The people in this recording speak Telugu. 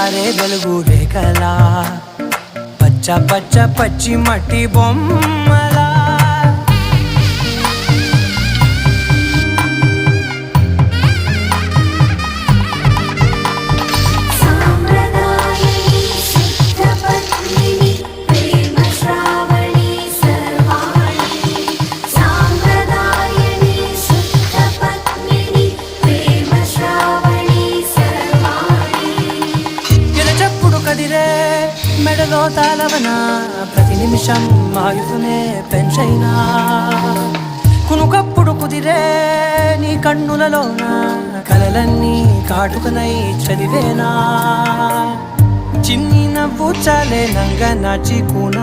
జారే వెలుగు రేఖలా పచ్చ పచ్చ పచ్చి మట్టి బొమ్మలా మెడలో తాళవన ప్రతి నిమిషం ఆయుధునే పెంచైనా కునుకప్పుడు కుదిరే నీ కన్నులలోన కలలన్నీ కాటుకనై చదివేనా చిన్ని నవ్వు చాలే నంగ నాచి కూన